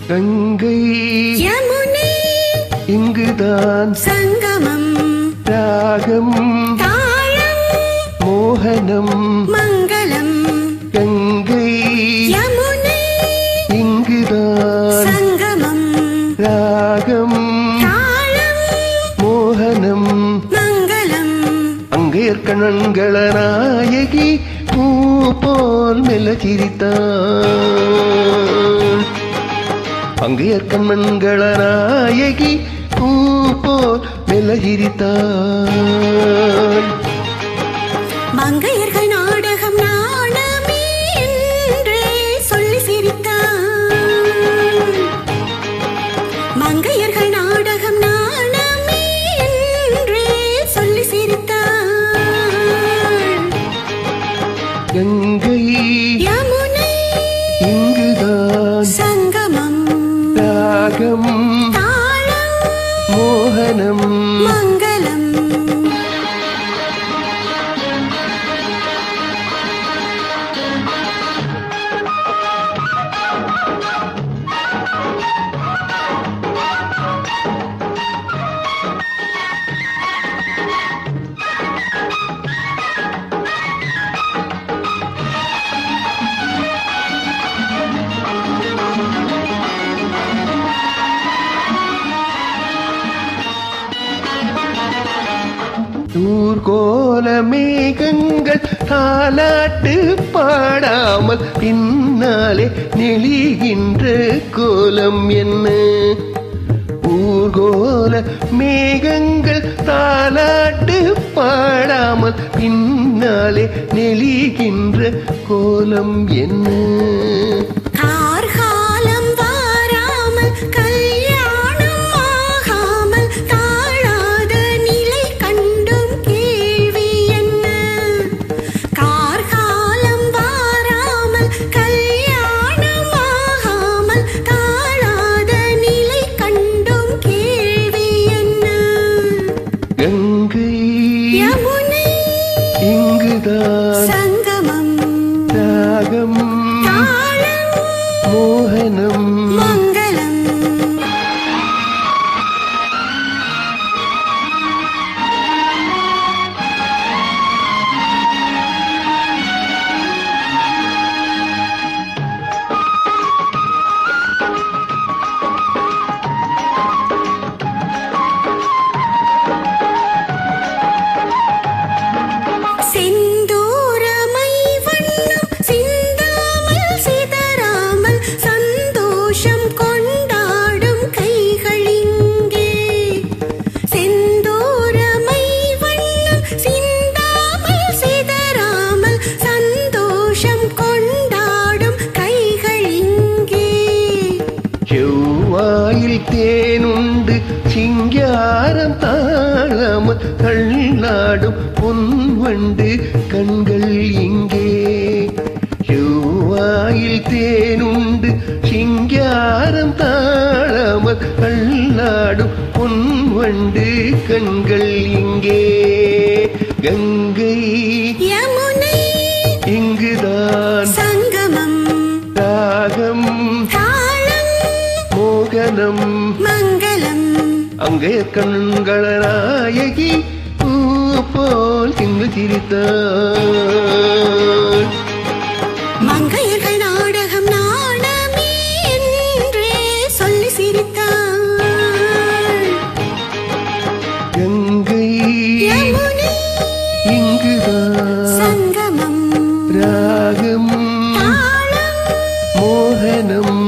கங்கை யமுனை இங்குதான் சங்கமம் ராகம் தாளம் மோகனம் மங்களம் கங்கை யமுனை இங்குதான் சங்கமம் ராகம் தாளம் மோகனம் மங்களம் அங்கேற்கண்கள நாயகி பூ போல் மெல்ல சிரித்தான் அங்கேற்கண்கள நாயகி பூ போல் மெல்ல சிரித்தான் மங்கையர்கள் நாடகம் நாணமே என்றே சொல்லி சிரித்தான் மங்கையர்கள் நாடகம் நாணமே என்றே சொல்லி சிரித்தான் கங்கை யமுனை இங்குதான் சங்கமம் ராகம் தாளம் மோகனம் மங்களம் ஊர்கோல மேகங்கள் தாலாட்டு பாடாமல் பின்னாலே நெளிகின்ற கோலம் என்ன ஊர்கோல மேகங்கள் தாலாட்டு பாடாமல் பின்னாலே நெளிகின்ற கோலம் என்ன கார்காலம் வாராமல் கல்யாணம் ஆகாமல் தாழாத நிலை கண்டும் கேள்வி என்ன கார்காலம் வாராமல் கல்யாணம் ஆகாமல் தாழாத நிலை கண்டும் கேள்வி என்ன கங்கை யமுனை இங்குதான் சங்கமம் ராகம் தாளம் மோகனம் மங்களம் செந்தூரமை வண்ணம் சிந்தாமல் சிதறாமல் சந்தோஷம் கொண்டாடும் கைகள் இங்கே செந்தூரமை வண்ணம் சிந்தாமல் சிதறாமல் சந்தோஷம் கொண்டாடும் கைகள் இங்கே செவ்வாயில் தேனுண்டு சிங்காரம் தாழாமல் தள்ளாடும் பொன்வண்டு கண்கள் இங்கே செவ்வாயில் தேனுண்டு சிங்காரம் தாழாமல் தள்ளாடும் பொன்வண்டு கண்கள் இங்கே கங்கை யமுனை இங்குதான் சங்கமம் ராகம் தாளம் மோகனம் மங்களம் அங்கே கண்கள நாயகி பூ போல் திங்கு சிரித்தாள் மங்கையர்கள் நாடகம் நாணமே என்றே சொல்லி சிரித்தாள் கங்கை யமுனை இங்குதான் சங்கமம் ராகம் தாளம் மோகனம்